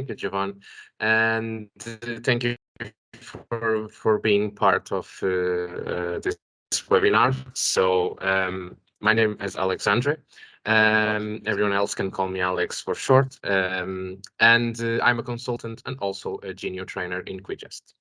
Thank you, Jovan, and thank you for being part of this webinar. So my name is Alexandre. Everyone else can call me Alex for short. And I'm a consultant and also a Genio trainer in Quidgest.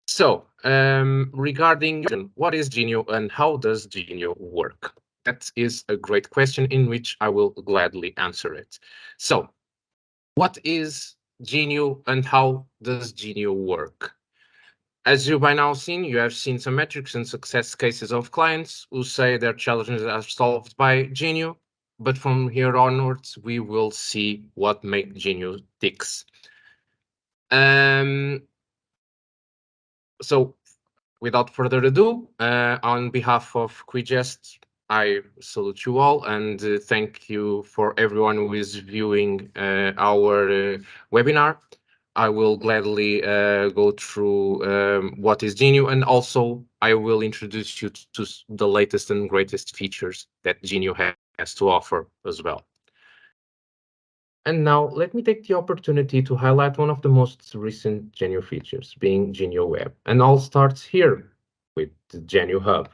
So regarding what is Genio and how does Genio work? That is a great question in which I will gladly answer it. So what is Genio and how does Genio work? As you by now seen, you have seen some metrics and success cases of clients who say their challenges are solved by Genio, but from here onwards, we will see what makes Genio ticks. So without further ado, on behalf of Quidgest, I salute you all and thank you for everyone who is viewing our webinar. I will gladly go through what is Genio, and also I will introduce you to the latest and greatest features that Genio has to offer as well. And now let me take the opportunity to highlight one of the most recent Genio features, being Genio Web. And all starts here with the Genio Hub.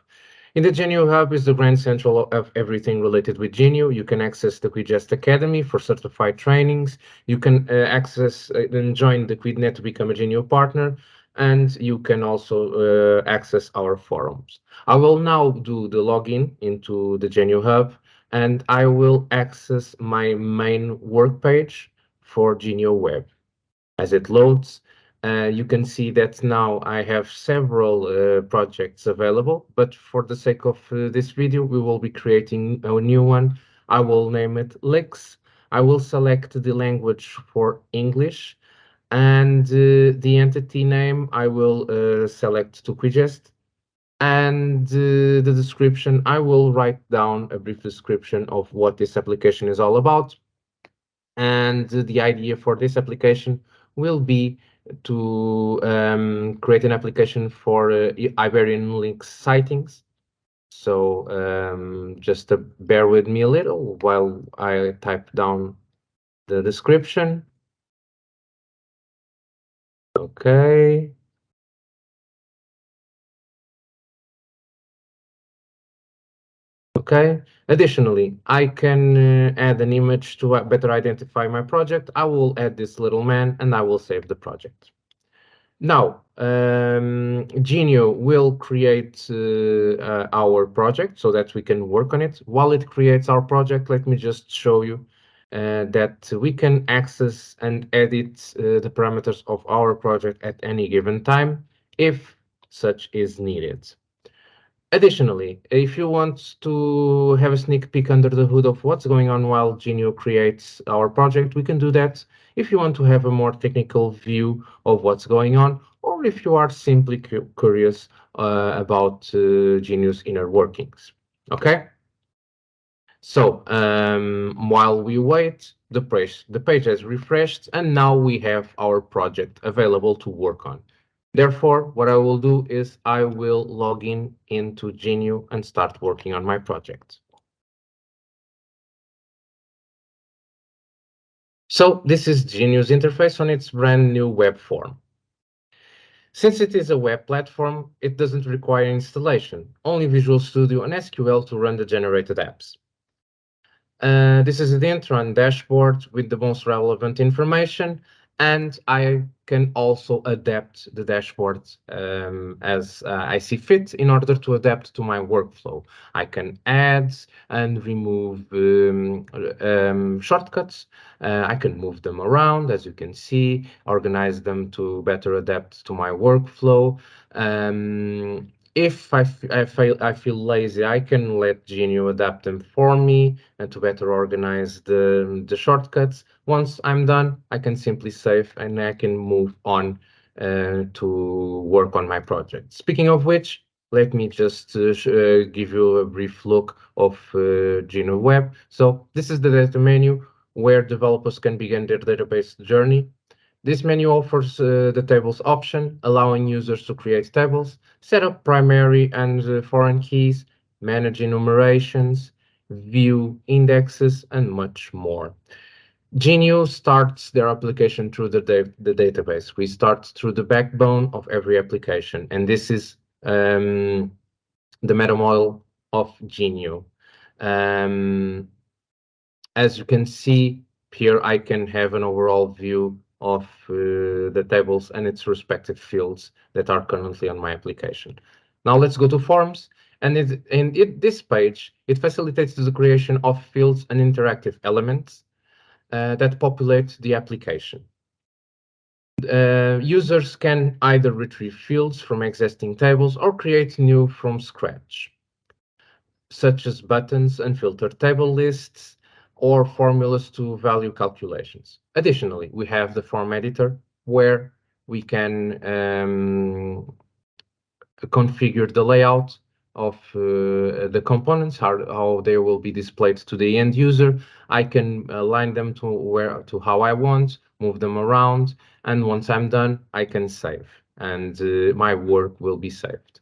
In the Genio Hub is the grand central of everything related with Genio. You can access the Quidgest Academy for certified trainings. You can access and join the QuidNet to become a Genio partner. And you can also access our forums. I will now do the login into the Genio Hub, and I will access my main work page for Genio Web. As it loads, you can see that now I have several projects available, but for the sake of this video, we will be creating a new one. I will name it Lix. I will select the language for English, and the entity name I will select to Quidgest. And the description, I will write down a brief description of what this application is all about. And the idea for this application will be to create an application for Iberian link sightings. So just bear with me a little while I type down the description. Okay. Okay. Additionally, I can add an image to better identify my project. I will add this little man and I will save the project. Now, Genio will create our project so that we can work on it. While it creates our project, let me just show you that we can access and edit the parameters of our project at any given time if such is needed. Additionally, if you want to have a sneak peek under the hood of what's going on while Genio creates our project, we can do that. If you want to have a more technical view of what's going on, or if you are simply curious about Genio's inner workings. Okay? So while we wait, the page has refreshed, and now we have our project available to work on. Therefore, what I will do is I will log in into Genio and start working on my project. So this is Genio's interface on its brand new web form. Since it is a web platform, it doesn't require installation, only Visual Studio and SQL to run the generated apps. This is the Intron dashboard with the most relevant information, and I can also adapt the dashboard as I see fit in order to adapt to my workflow. I can add and remove shortcuts. I can move them around, as you can see, organize them to better adapt to my workflow. If I feel lazy, I can let Genio adapt them for me and to better organize the shortcuts. Once I'm done, I can simply save and I can move on to work on my project. Speaking of which, let me just give you a brief look of Genio Web. So this is the data menu where developers can begin their database journey. This menu offers the tables option, allowing users to create tables, set up primary and foreign keys, manage enumerations, view indexes, and much more. Genio starts their application through the database. We start through the backbone of every application, and this is the meta model of Genio. Um, as you can see here, I can have an overall view of the tables and its respective fields that are currently on my application. Now let's go to forms. And this page, it facilitates the creation of fields and interactive elements that populate the application. Users can either retrieve fields from existing tables or create new from scratch, such as buttons, unfiltered table lists, or formulas to value calculations. Additionally, we have the form editor where we can configure the layout of the components, how they will be displayed to the end user. I can align them to how I want, move them around, and once I'm done, I can save, and my work will be saved.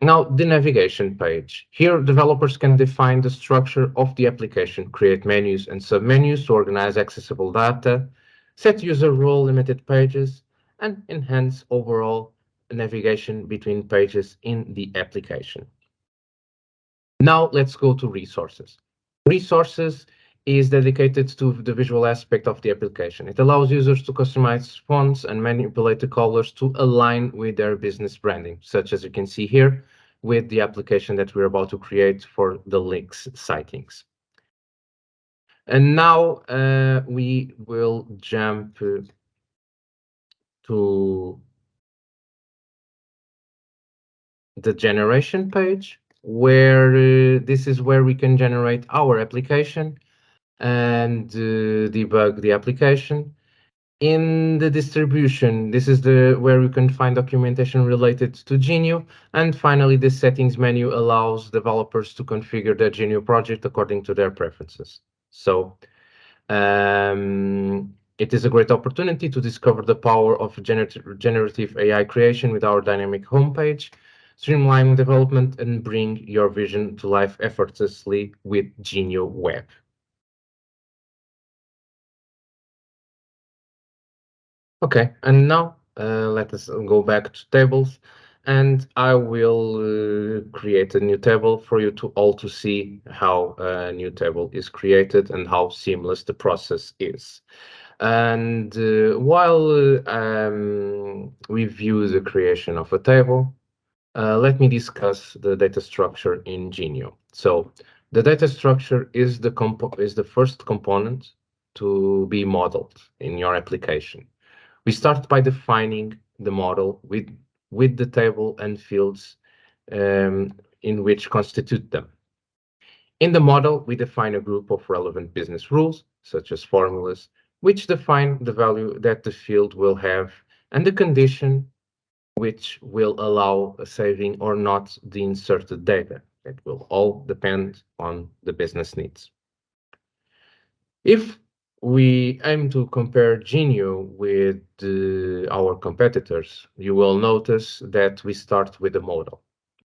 Now, the navigation page. Here, developers can define the structure of the application, create menus and submenus to organize accessible data, set user role limited pages, and enhance overall navigation between pages in the application. Now, let's go to resources. Resources is dedicated to the visual aspect of the application. It allows users to customize fonts and manipulate the colors to align with their business branding, such as you can see here with the application that we're about to create for the links sightings. And now we will jump to the generation page, where this is where we can generate our application and debug the application. In the distribution, this is where we can find documentation related to Genio. And finally, the settings menu allows developers to configure their Genio project according to their preferences. So it is a great opportunity to discover the power of generative AI creation with our dynamic homepage, streamline development, and bring your vision to life effortlessly with Genio Web. Okay, and now let us go back to tables, and I will create a new table for you to all to see how a new table is created and how seamless the process is. And while we view the creation of a table, let me discuss the data structure in Genio. So the data structure is the first component to be modeled in your application. We start by defining the model with the table and fields in which constitute them. In the model, we define a group of relevant business rules, such as formulas, which define the value that the field will have and the condition which will allow a saving or not the inserted data. It will all depend on the business needs. If we aim to compare Genio with our competitors, you will notice that we start with a model.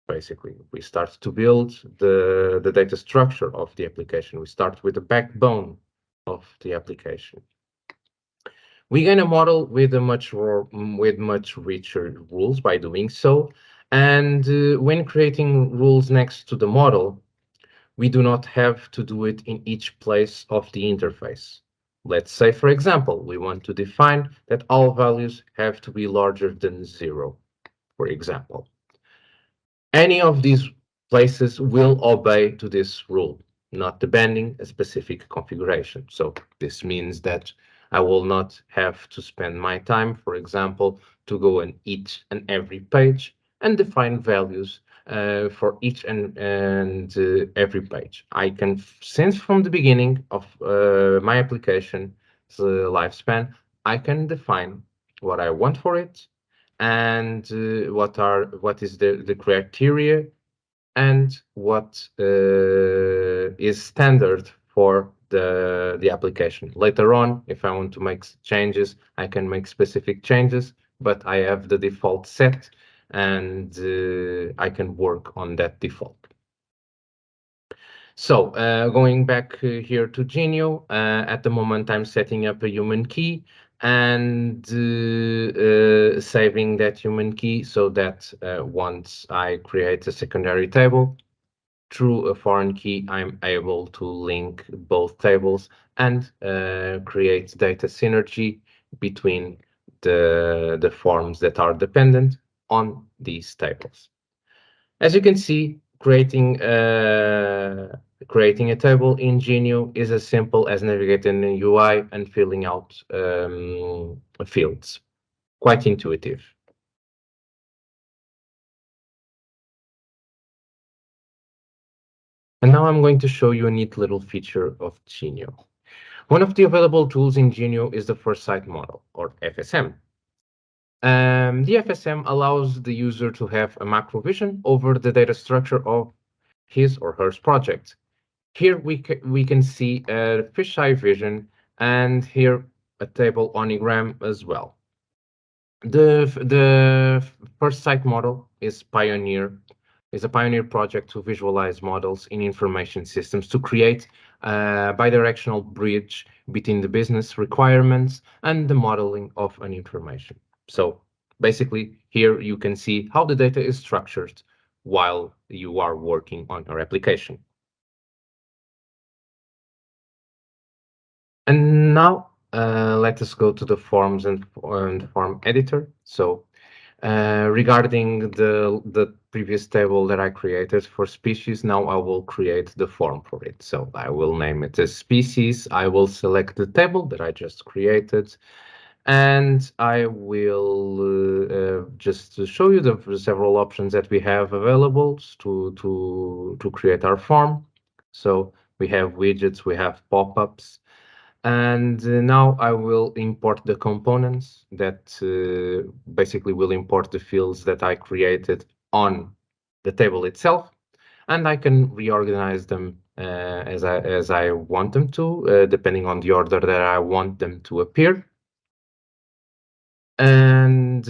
Basically, we start to build the data structure of the application. We start with the backbone of the application. We gain a model with much richer rules by doing so. And when creating rules next to the model, we do not have to do it in each place of the interface. Let's say, for example, we want to define that all values have to be larger than 0, for example. Any of these places will obey to this rule, not depending a specific configuration. So this means that I will not have to spend my time, for example, to go on each and every page and define values for each and every page. I can, since from the beginning of my application lifespan, I can define what I want for it and what is the criteria and what is standard for the application. Later on, if I want to make changes, I can make specific changes, but I have the default set and I can work on that default. So going back here to Genio, at the moment I'm setting up a human key and saving that human key so that once I create a secondary table, through a foreign key, I'm able to link both tables and create data synergy between the forms that are dependent on these tables. As you can see, creating a table in Genio is as simple as navigating the UI and filling out fields. Quite intuitive. And now I'm going to show you a neat little feature of Genio. One of the available tools in Genio is the first site model, or FSM. The FSM allows the user to have a macro vision over the data structure of his or her project. Here we can see a fisheye vision and here a table onigram as well. The first site model is a pioneer project to visualize models in information systems to create a bidirectional bridge between the business requirements and the modeling of an information. So basically, here you can see how the data is structured while you are working on your application. And now let us go to the forms and form editor. So regarding the previous table that I created for species, now I will create the form for it. So I will name it as species. I will select the table that I just created, and I will just to show you the several options that we have available to create our form. So we have widgets, we have pop-ups. And now I will import the components that basically will import the fields that I created on the table itself, and I can reorganize them as I want them to, depending on the order that I want them to appear. And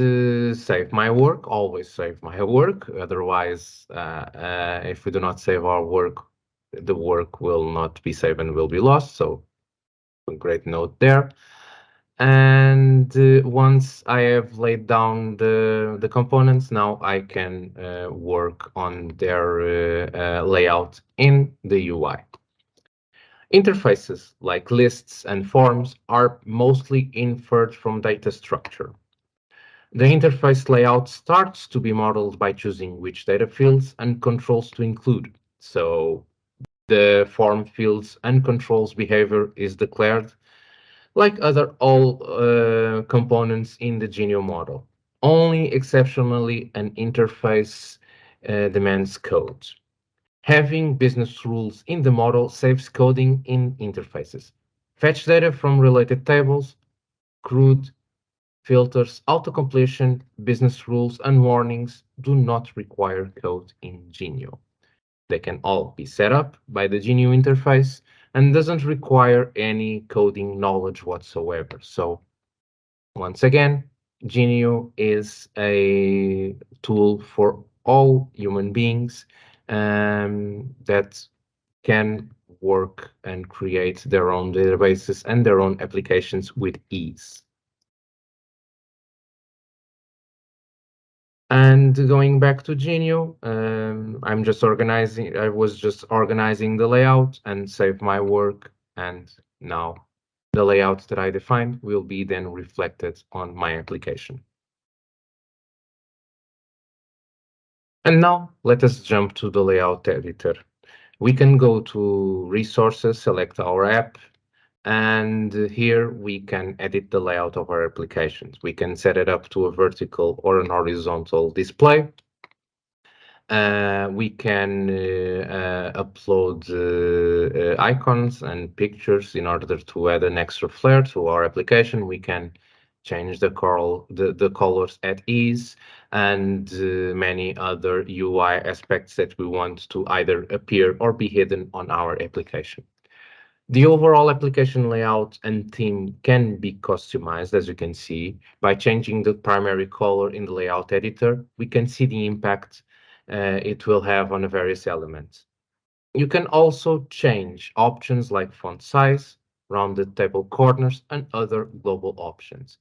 save my work, always save my work. Otherwise, if we do not save our work, the work will not be saved and will be lost. So a great note there. And once I have laid down the components, now I can work on their layout in the UI. Interfaces like lists and forms are mostly inferred from data structure. The interface layout starts to be modeled by choosing which data fields and controls to include. So the form fields and controls behavior is declared like other all components in the Genio model. Only exceptionally an interface demands code. Having business rules in the model saves coding in interfaces. Fetch data from related tables, CRUD, filters, auto-completion, business rules, and warnings do not require code in Genio. They can all be set up by the Genio interface and doesn't require any coding knowledge whatsoever. So once again, Genio is a tool for all human beings that can work and create their own databases and their own applications with ease. And going back to Genio, I was just organizing the layout and save my work. And now the layout that I defined will be then reflected on my application. And now let us jump to the layout editor. We can go to resources, select our app, and here we can edit the layout of our applications. We can set it up to a vertical or an horizontal display. We can upload icons and pictures in order to add an extra flair to our application. We can change the colors at ease and many other UI aspects that we want to either appear or be hidden on our application. The overall application layout and theme can be customized, as you can see. By changing the primary color in the layout editor, we can see the impact it will have on the various elements. You can also change options like font size, rounded table corners, and other global options,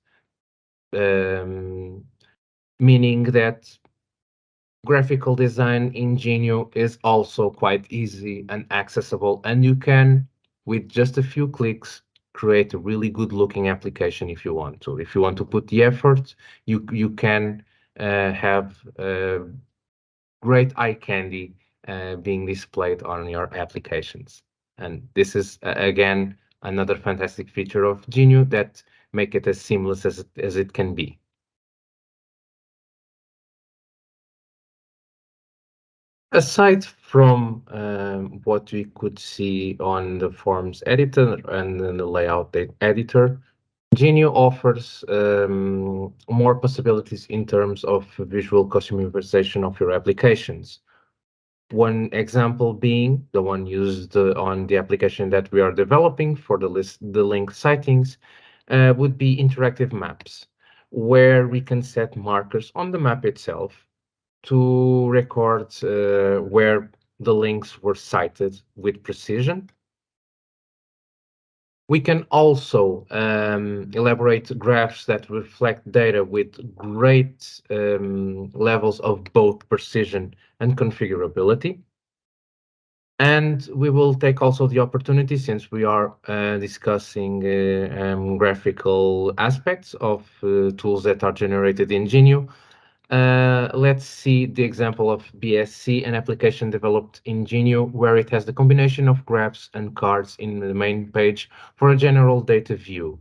um, meaning that graphical design in Genio is also quite easy and accessible, and you can, with just a few clicks, create a really good looking application if you want to. If you want to put the effort, you can have great eye candy being displayed on your applications. And this is again another fantastic feature of Genio that make it as seamless as it can be. Aside from what we could see on the Forms editor and then the layout editor, Genio offers more possibilities in terms of visual customization of your applications. One example being the one used on the application that we are developing for the link sightings would be interactive maps, where we can set markers on the map itself to record where the links were cited with precision. We can also elaborate graphs that reflect data with great levels of both precision and configurability. And we will take also the opportunity, since we are discussing graphical aspects of tools that are generated in Genio. Let's see the example of BSC, an application developed in Genio, where it has the combination of graphs and cards in the main page for a general data view.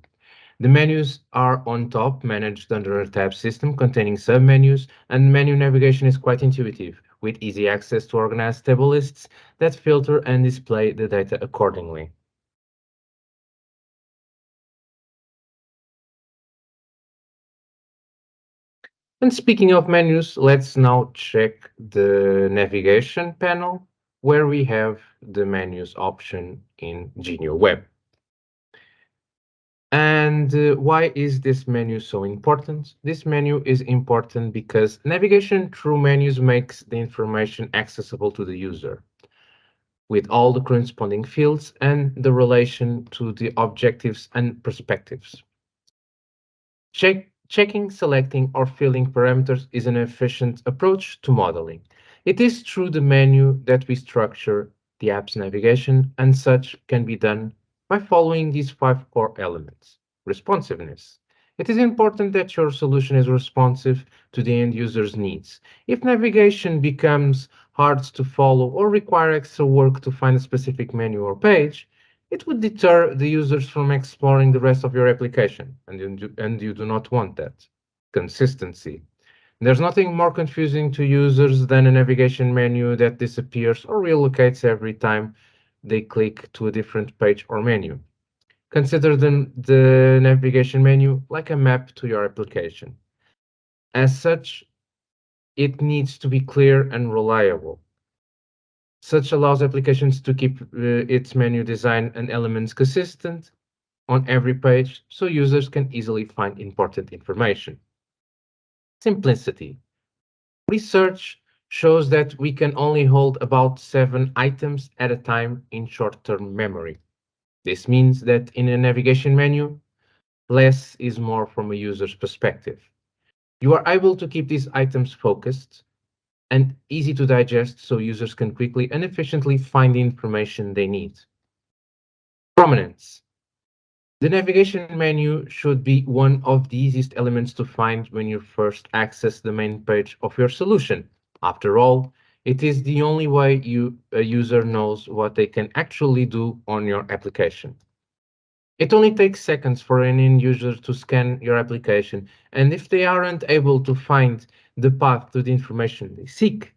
The menus are on top, managed under a tab system containing submenus, and menu navigation is quite intuitive, with easy access to organized table lists that filter and display the data accordingly. And speaking of menus, let's now check the navigation panel, where we have the menus option in Genio Web. And why is this menu so important? This menu is important because navigation through menus makes the information accessible to the user, with all the corresponding fields and the relation to the objectives and perspectives. Checking, selecting, or filling parameters is an efficient approach to modeling. It is through the menu that we structure the app's navigation, and such can be done by following these five core elements. Responsiveness. It is important that your solution is responsive to the end user's needs. If navigation becomes hard to follow or require extra work to find a specific menu or page, it would deter the users from exploring the rest of your application, and you do not want that. Consistency. There's nothing more confusing to users than a navigation menu that disappears or relocates every time they click to a different page or menu. Consider the navigation menu like a map to your application. As such, it needs to be clear and reliable. Such allows applications to keep its menu design and elements consistent on every page so users can easily find important information. Simplicity. Research shows that we can only hold about 7 items at a time in short-term memory. This means that in a navigation menu, less is more from a user's perspective. You are able to keep these items focused and easy to digest so users can quickly and efficiently find the information they need. Prominence. The navigation menu should be one of the easiest elements to find when you first access the main page of your solution. After all, it is the only way a user knows what they can actually do on your application. It only takes seconds for an end user to scan your application, and if they aren't able to find the path to the information they seek,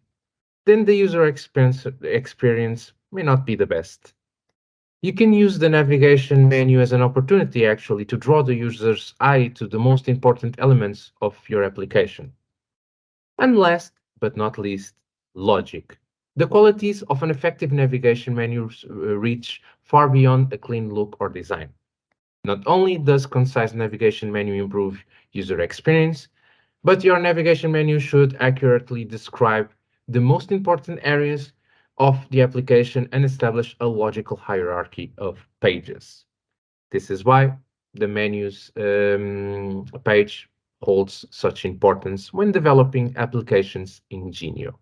then the user experience may not be the best. You can use the navigation menu as an opportunity actually to draw the user's eye to the most important elements of your application. And last but not least, logic. The qualities of an effective navigation menu reach far beyond a clean look or design. Not only does concise navigation menu improve user experience, but your navigation menu should accurately describe the most important areas of the application and establish a logical hierarchy of pages. This is why the menus page holds such importance when developing applications in Genio.